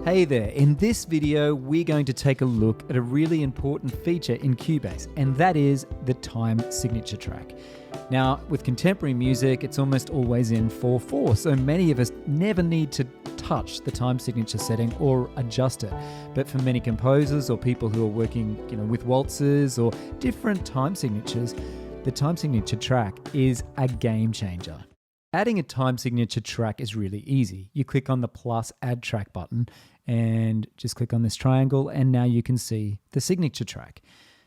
Hey there, in this video we're going to take a look at a really important feature in Cubase, and that is the time signature track. Now with contemporary music it's almost always in 4/4, so many of us never need to touch the time signature setting or adjust it. But for many composers or people who are working with waltzes or different time signatures, the time signature track is a game changer. Adding a time signature track is really easy. You click on the plus add track button and just click on this triangle, and now you can see the signature track.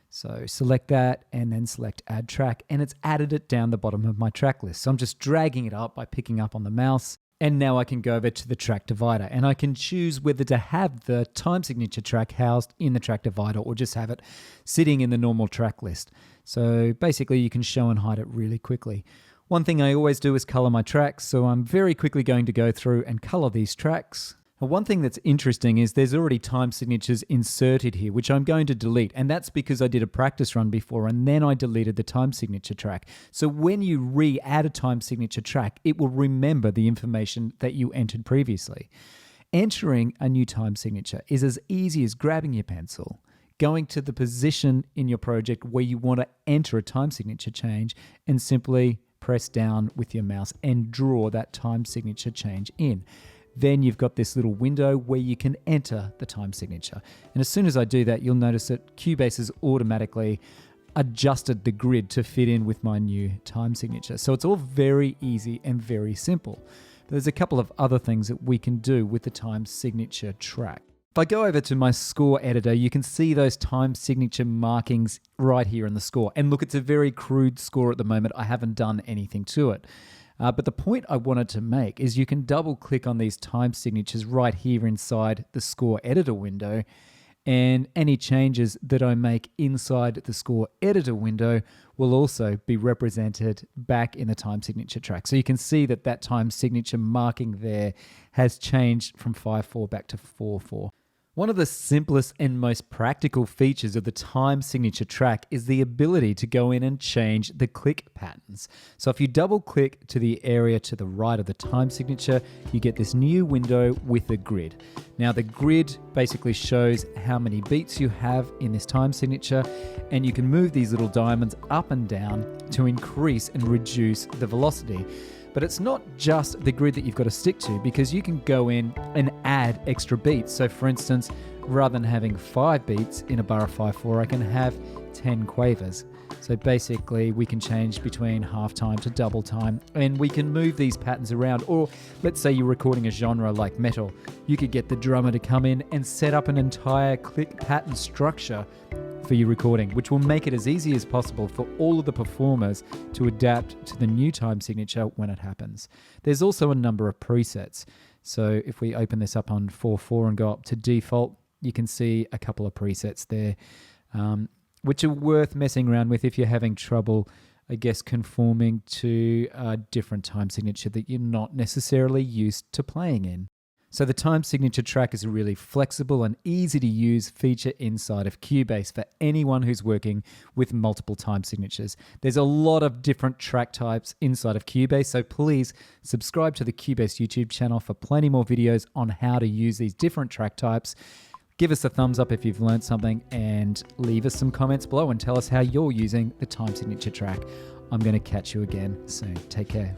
So select that and then select add track, and it's added it down the bottom of my track list. So I'm just dragging it up by picking up on the mouse, and now I can go over to the track divider and I can choose whether to have the time signature track housed in the track divider or just have it sitting in the normal track list. So basically you can show and hide it really quickly. One thing I always do is color my tracks, so I'm very quickly going to go through and color these tracks. Now, one thing that's interesting is there's already time signatures inserted here, which I'm going to delete, and that's because I did a practice run before and then I deleted the time signature track. So when you re-add a time signature track, it will remember the information that you entered previously. Entering a new time signature is as easy as grabbing your pencil, going to the position in your project where you want to enter a time signature change, and simply press down with your mouse and draw that time signature change in. Then you've got this little window where you can enter the time signature. And as soon as I do that, you'll notice that Cubase has automatically adjusted the grid to fit in with my new time signature. So it's all very easy and very simple. But there's a couple of other things that we can do with the time signature track. If I go over to my score editor, you can see those time signature markings right here in the score. And look, it's a very crude score at the moment. I haven't done anything to it. But the point I wanted to make is you can double click on these time signatures right here inside the score editor window, and any changes that I make inside the score editor window will also be represented back in the time signature track. So you can see that that time signature marking there has changed from 5/4 back to 4/4. One of the simplest and most practical features of the time signature track is the ability to go in and change the click patterns. So if you double click to the area to the right of the time signature, you get this new window with a grid. Now the grid basically shows how many beats you have in this time signature, and you can move these little diamonds up and down to increase and reduce the velocity. But it's not just the grid that you've got to stick to, because you can go in and add extra beats. So for instance, rather than having 5 beats in a bar of 5/4, I can have 10 quavers. So basically we can change between half time to double time, and we can move these patterns around. Or let's say you're recording a genre like metal. You could get the drummer to come in and set up an entire click pattern structure for your recording, which will make it as easy as possible for all of the performers to adapt to the new time signature when it happens. There's also a number of presets. So if we open this up on 4/4 and go up to default, you can see a couple of presets there, which are worth messing around with if you're having trouble, I guess, conforming to a different time signature that you're not necessarily used to playing in. So the time signature track is a really flexible and easy to use feature inside of Cubase for anyone who's working with multiple time signatures. There's a lot of different track types inside of Cubase, so please subscribe to the Cubase YouTube channel for plenty more videos on how to use these different track types. Give us a thumbs up if you've learned something, and leave us some comments below and tell us how you're using the time signature track. I'm going to catch you again soon. Take care.